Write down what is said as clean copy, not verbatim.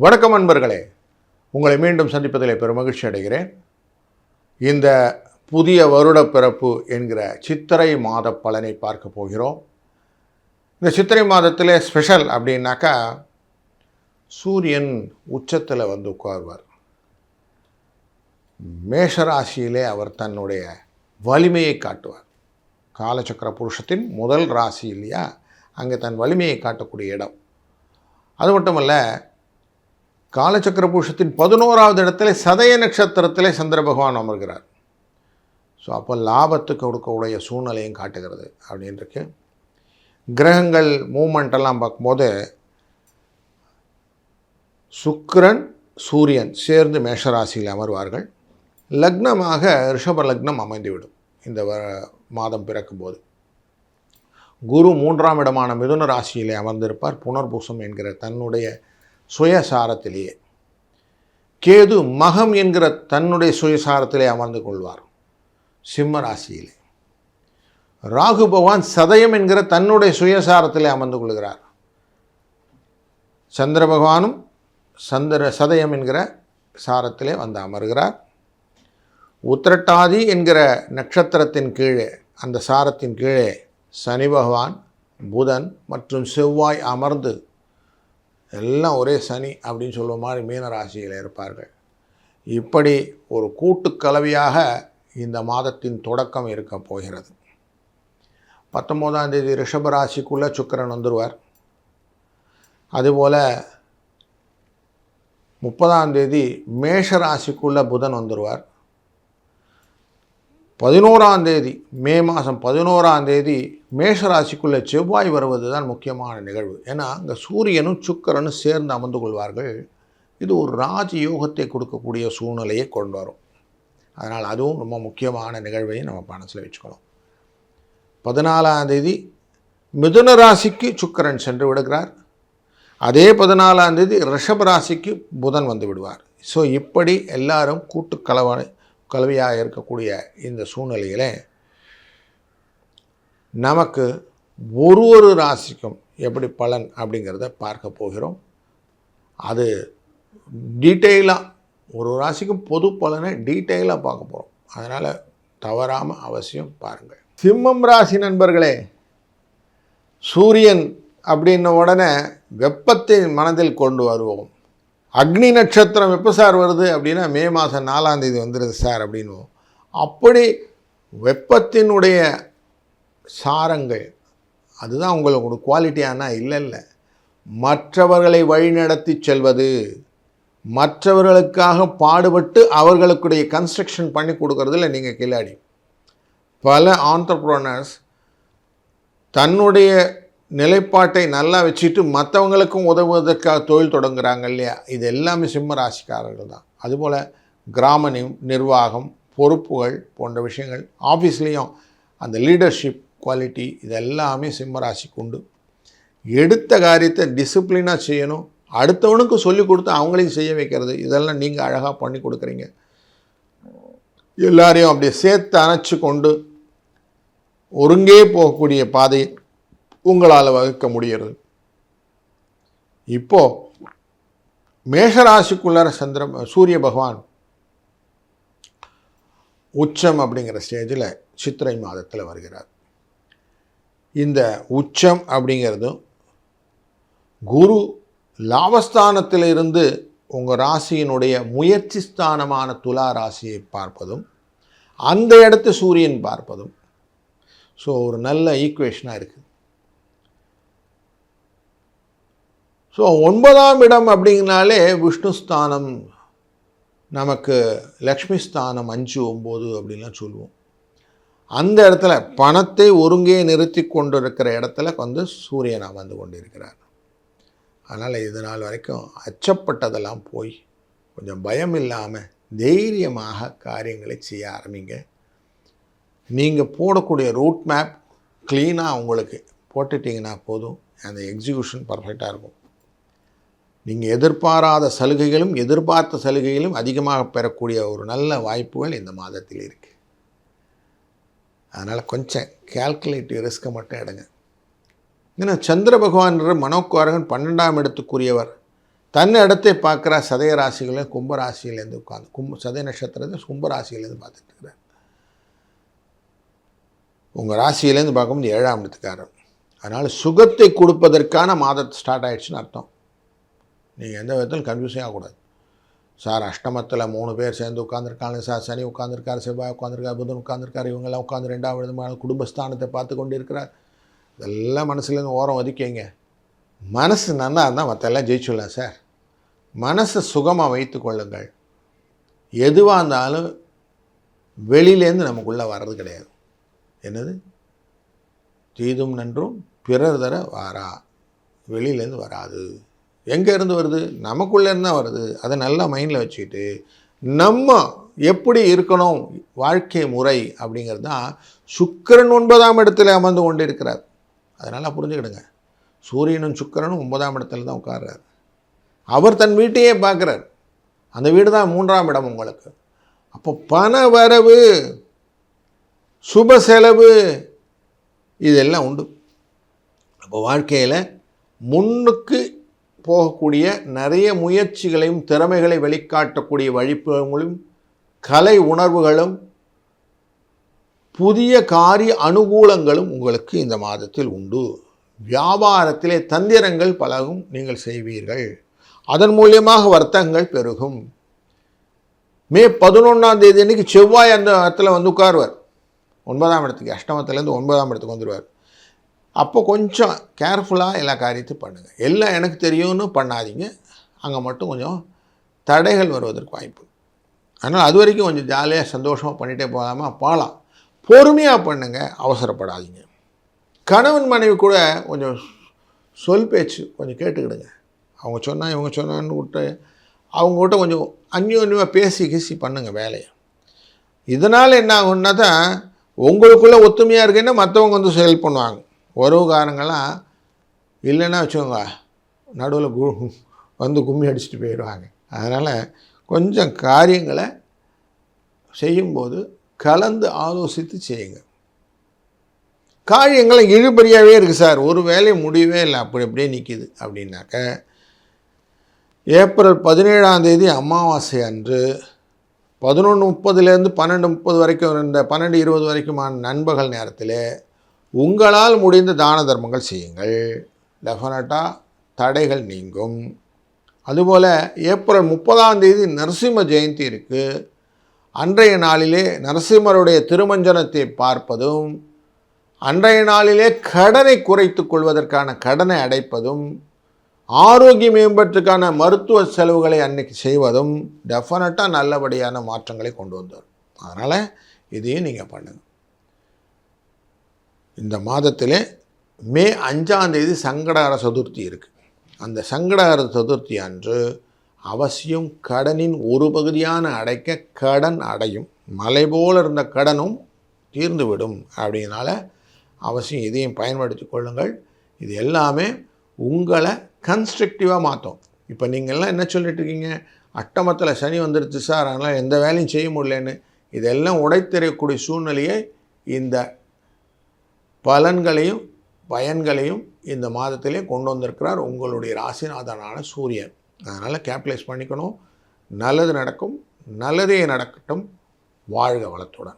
வணக்கம் அன்பர்களே, உங்களை மீண்டும் சந்திப்பதில் பெருமகிழ்ச்சி அடைகிறேன். இந்த புதிய வருட பிறப்பு என்கிற சித்திரை மாத பலனை பார்க்க போகிறோம். இந்த சித்திரை மாதத்தில் ஸ்பெஷல் அப்படின்னாக்கா சூரியன் உச்சத்தில் வந்து உட்கார்வார். மேஷராசியிலே அவர் தன்னுடைய வலிமையை காட்டுவார். காலச்சக்கர புருஷத்தின் முதல் ராசி இல்லையா, அங்கே தன் வலிமையை காட்டக்கூடிய இடம். அது மட்டுமல்ல, காலச்சக்கர புருஷத்தின் 11வது இடத்துல சதய நட்சத்திரத்திலே சந்திர பகவான் அமர்கிறார். ஸோ அப்போ லாபத்துக்கு கொடுக்கக்கூடிய சூழ்நிலையும் காட்டுகிறது அப்படின்ருக்கு. கிரகங்கள் மூமெண்டெல்லாம் பார்க்கும்போது சுக்கிரன் சூரியன் சேர்ந்து மேஷராசியில் அமர்வார்கள். லக்னமாக ரிஷப லக்னம் அமைந்துவிடும் இந்த மாதம் பிறக்கும்போது. குரு 3ஆம் இடமான மிதுன ராசியிலே அமர்ந்திருப்பார் புனர்பூசம் என்கிற தன்னுடைய சுயசாரத்திலேயே. கேது மகம் என்கிற தன்னுடைய சுயசாரத்திலே அமர்ந்து கொள்வார் சிம்ம ராசியிலே. ராகு பகவான் சதயம் என்கிற தன்னுடைய சுயசாரத்திலே அமர்ந்து கொள்கிறார். சந்திர பகவானும் சதயம் என்கிற சாரத்திலே வந்து அமர்கிறார். உத்திரட்டாதி என்கிற நட்சத்திரத்தின் கீழே, அந்த சாரத்தின் கீழே சனி பகவான், புதன் மற்றும் செவ்வாய் அமர்ந்து, எல்லாம் ஒரே சனி அப்படின்னு சொல்லுவ மாதிரி மீன ராசியில் இருப்பார்கள். இப்படி ஒரு கூட்டுக்கலவையாக இந்த மாதத்தின் தொடக்கம் இருக்க போகிறது. 19ஆம் தேதி ரிஷப ராசிக்குள்ளே சுக்கிரன் வந்துடுவார். அதுபோல் 30ஆம் தேதி மேஷ ராசிக்குள்ளே புதன் வந்துடுவார். 11ஆம் தேதி மே மாதம் 11ஆம் தேதி மேஷராசிக்குள்ளே செவ்வாய் வருவது தான் முக்கியமான நிகழ்வு. ஏன்னா அங்கே சூரியனும் சுக்கிரனும் சேர்ந்து அமர்ந்து கொள்வார்கள். இது ஒரு ராஜயோகத்தை கொடுக்கக்கூடிய சூழ்நிலையை கொண்டு வரும். அதனால் அதுவும் ரொம்ப முக்கியமான நிகழ்வையும் நம்ம மனசில் வச்சுக்கணும். 14ஆம் தேதி மிதுன ராசிக்கு சுக்கிரன் சென்று விடுகிறார். அதே 14ஆம் தேதி ரிஷப ராசிக்கு புதன் வந்து விடுவார். ஸோ இப்படி எல்லாரும் கலவையாக இருக்கக்கூடிய இந்த சூழ்நிலையில் நமக்கு ஒரு ராசிக்கும் எப்படி பலன் அப்படிங்கிறத பார்க்க போகிறோம். அது டீட்டெயிலாக ஒரு ராசிக்கும் பொது பலனை டீட்டெயிலாக பார்க்க போகிறோம். அதனால் தவறாமல் அவசியம் பாருங்கள். சிம்மம் ராசி நண்பர்களே, சூரியன் அப்படின்ன உடனே வெப்பத்தை மனதில் கொண்டு வருவோம். அக்னி நட்சத்திரம் எப்போ சார் வருது அப்படின்னா மே மாதம் 4ஆம் தேதி வந்துடுது சார் அப்படின்வோம். அப்படி வெப்பத்தினுடைய சாரங்கள் அதுதான் உங்களுக்கு குவாலிட்டியானா இல்லை. மற்றவர்களை வழிநடத்தி செல்வது, மற்றவர்களுக்காக பாடுபட்டு அவர்களுக்குடைய கன்ஸ்ட்ரக்ஷன் பண்ணி கொடுக்கறதில்ல நீங்கள் கில்லாடி. பல ஆண்டர்ப்ரனர்ஸ் தன்னுடைய நிலைப்பாட்டை நல்லா வச்சுட்டு மற்றவங்களுக்கும் உதவுவதற்காக தொழில் தொடங்குறாங்க இல்லையா, இது எல்லாமே சிம்ம ராசிக்காரர்கள் தான். அதுபோல் கிராம நிர்வாகம், பொறுப்புகள் போன்ற விஷயங்கள், ஆஃபீஸ்லேயும் அந்த லீடர்ஷிப் குவாலிட்டி, இது எல்லாமே சிம்ம ராசிக்கு உண்டு. எடுத்த காரியத்தை டிசிப்ளினாக செய்யணும், அடுத்தவனுக்கு சொல்லிக் கொடுத்து அவங்களையும் செய்ய வைக்கிறது, இதெல்லாம் நீங்கள் அழகாக பண்ணி கொடுக்குறீங்க. எல்லாரையும் அப்படியே சேர்த்து அணைச்சி கொண்டு ஒருங்கே போகக்கூடிய பாதை உங்களால் வகுக்க முடிகிறது. இப்போது மேஷராசிக்குள்ளார சூரிய பகவான் உச்சம் அப்படிங்கிற ஸ்டேஜில் சித்திரை மாதத்தில் வருகிறார். இந்த உச்சம் அப்படிங்கிறது குரு லாபஸ்தானத்தில் இருந்து உங்கள் ராசியினுடைய முயற்சி ஸ்தானமான துலா ராசியை பார்ப்பதும் அந்த இடத்து சூரியன் பார்ப்பதும், ஸோ ஒரு நல்ல ஈக்குவேஷனாக இருக்குது. ஸோ 9ஆம் இடம் அப்படிங்கனாலே விஷ்ணு ஸ்தானம், நமக்கு லக்ஷ்மி ஸ்தானம் 5, 9 அப்படின்லாம் சொல்லுவோம். அந்த இடத்துல பணத்தை ஒருங்கே நிறுத்தி கொண்டு இருக்கிற இடத்துல வந்து சூரியன் அமர்ந்து கொண்டு இருக்கிறார். அதனால் இது நாள் வரைக்கும் அச்சப்பட்டதெல்லாம் போய் கொஞ்சம் பயம் இல்லாமல் தைரியமாக காரியங்களை செய்ய ஆரம்பிங்க. நீங்கள் போடக்கூடிய ரூட் மேப் க்ளீனாக உங்களுக்கு போட்டுட்டிங்கன்னா போதும், அந்த எக்ஸிக்யூஷன் பர்ஃபெக்டாக இருக்கும். நீங்கள் எதிர்பாராத சலுகைகளும் எதிர்பார்த்த சலுகைகளும் அதிகமாக பெறக்கூடிய ஒரு நல்ல வாய்ப்புகள் இந்த மாதத்தில் இருக்குது. அதனால் கொஞ்சம் கால்குலேட்டிவ் ரிஸ்க்கை மட்டும் எடுங்க. ஏன்னா சந்திர பகவான் மனோக்காரகன் 12ஆம் இடத்துக்குரியவர். தன் இடத்தை பார்க்குற சதய ராசிகளை கும்ப ராசியிலேருந்து உட்காந்து சதய நட்சத்திரத்தை கும்ப ராசியிலேருந்து பார்த்துட்டு இருக்கிறார். உங்கள் ராசியிலேருந்து பார்க்கும்போது 7ஆம் இடத்துக்காரர். அதனால் சுகத்தை கொடுப்பதற்கான மாதத்தை ஸ்டார்ட் ஆகிடுச்சுன்னு அர்த்தம். நீங்கள் எந்த விதத்திலும் கன்ஃபியூஸே ஆகக்கூடாது. சார் அஷ்டமத்தில் 3 பேர் சேர்ந்து உட்காந்துருக்காங்க சார், சனி உட்காந்துருக்கார், செவ்வாய் உட்காந்துருக்கார், புதன் உட்காந்துருக்கார், இவங்கெல்லாம் உட்காந்து 2ஆம் இடமான குடும்பஸ்தானத்தை பார்த்து கொண்டு இருக்கிறார். இதெல்லாம் மனசுலேருந்து ஓரம் ஒதுக்கிங்க. மனசு நல்லா இருந்தால் மற்றெல்லாம் ஜெயிச்சுடலாம் சார். மனசை சுகமாக வைத்து கொள்ளுங்கள். எதுவாக இருந்தாலும் வெளியிலேருந்து நமக்குள்ளே வர்றது கிடையாது. என்னது தீதும் நன்றும் பிறர் தர வாரா, வெளியிலேருந்து வராது. எங்கேருந்து வருது? நமக்குள்ளேருந்து தான் வருது. அதை நல்லா மைண்டில் வச்சுக்கிட்டு நம்ம எப்படி இருக்கணும் வாழ்க்கை முறை அப்படிங்கிறது தான். சுக்கிரன் 9ஆம் இடத்துல அமர்ந்து கொண்டு இருக்கிறார். அதனால் புரிஞ்சுக்கிடுங்க. சூரியனும் சுக்கிரனும் 9ஆம் இடத்துல தான் உட்கார்றார். அவர் தன் வீட்டையே பார்க்குறார். அந்த வீடு தான் 3ஆம் இடம் உங்களுக்கு. அப்போ பண வரவு, சுப செலவு இதெல்லாம் உண்டு. அப்போ வாழ்க்கையில் முன்னுக்கு போகக்கூடிய நிறைய முயற்சிகளையும் திறமைகளை வெளிக்காட்டக்கூடிய வழிப்புகளும் கலை உணர்வுகளும் புதிய காரிய அனுகூலங்களும் உங்களுக்கு இந்த மாதத்தில் உண்டு. வியாபாரத்திலே தந்திரங்கள் பலகும் நீங்கள் செய்வீர்கள். அதன் மூலியமாக வர்த்தகங்கள் பெருகும். மே 11ஆம் தேதி அன்றைக்கி செவ்வாய் அந்த இடத்துல வந்து உட்காருவார். 9ஆம் இடத்துக்கு, அஷ்டமத்துலேருந்து 9ஆம் இடத்துக்கு வந்துடுவார். அப்போ கொஞ்சம் கேர்ஃபுல்லாக எல்லா காரியத்தையும் பண்ணுங்கள். எல்லாம் எனக்கு தெரியும்னு பண்ணாதீங்க. அங்கே மட்டும் கொஞ்சம் தடைகள் வருவதற்கு வாய்ப்பு. அதனால் அது வரைக்கும் கொஞ்சம் ஜாலியாக சந்தோஷமாக பண்ணிகிட்டே போகலாம். பொறுமையாக பண்ணுங்கள், அவசரப்படாதீங்க. கணவன் மனைவி கூட கொஞ்சம் சொல் பேச்சு கொஞ்சம் கேட்டுக்கிடுங்க. அவங்க சொன்னால் இவங்க சொன்னான்னு விட்டு அவங்ககிட்ட கொஞ்சம் அந்யோன்யமாக பேசி பண்ணுங்கள் வேலையை. இதனால் என்ன ஆகுன்னா தான் உங்களுக்குள்ளே ஒத்துமையாக இருக்குன்னா மற்றவங்க வந்து ஹெல்ப் பண்ணுவாங்க. உறவுகாரங்களாம் இல்லைன்னா வச்சுக்கோங்க, நடுவில் வந்து கும்மி அடிச்சுட்டு போயிடுவாங்க. அதனால் கொஞ்சம் காரியங்களை செய்யும்போது கலந்து ஆலோசித்து செய்யுங்க. காரியங்களை இழுபறியாகவே இருக்குது சார், ஒரு வேலையை முடியவே இல்லை, அப்படியே நிற்கிது அப்படின்னாக்க ஏப்ரல் 17ஆம் தேதி அமாவாசை அன்று 11:30 12:30 வரைக்கும் இந்த 12:20 வரைக்குமான நண்பகல் நேரத்தில் உங்களால் முடிந்த தான தர்மங்கள் செய்யுங்கள். டெஃபினட்டாக தடைகள் நீங்கும். அதுபோல் ஏப்ரல் 30ஆம் தேதி நரசிம்ம ஜெயந்தி இருக்குது. அன்றைய நாளிலே நரசிம்மருடைய திருமஞ்சனத்தை பார்ப்பதும், அன்றைய நாளிலே கடனை குறைத்து கொள்வதற்கான கடனை அடைப்பதும், ஆரோக்கிய மேம்பாட்டுக்கான மருத்துவ செலவுகளை அன்றைக்கி செய்வதும் டெஃபினட்டாக நல்லபடியான மாற்றங்களை கொண்டு வந்தார். அதனால் இதையும் நீங்கள் பண்ணுங்கள். இந்த மாதத்திலே மே 5ஆம் தேதி சங்கடஹர சதுர்த்தி இருக்குது. அந்த சங்கடஹர சதுர்த்தி அன்று அவசியம் கடனின் ஒரு பகுதியான அடைக்க கடன் அடையும். மலை போல் இருந்த கடனும் தீர்ந்துவிடும். அப்படின்னால அவசியம் இதையும் பயன்படுத்தி கொள்ளுங்கள். இது எல்லாமே உங்களை கன்ஸ்ட்ரக்டிவாக மாற்றும். இப்போ நீங்கள்லாம் என்ன சொல்லிட்டுருக்கீங்க, அட்டமத்தில் சனி வந்துடுச்சு சார், அதனால் எந்த வேலையும் செய்ய முடியலன்னு. இதெல்லாம் உடைத்தெறியக்கூடிய சூழ்நிலையை, இந்த பலன்களையும் பயன்களையும் இந்த மாதத்திலே கொண்டு வந்திருக்கிறார் உங்களுடைய ராசிநாதனான சூரியன். அதனால் கேபிட்டலைஸ் பண்ணிக்கணும். நல்லது நடக்கும், நல்லதே நடக்கட்டும். வாழ்க வளத்துடன்.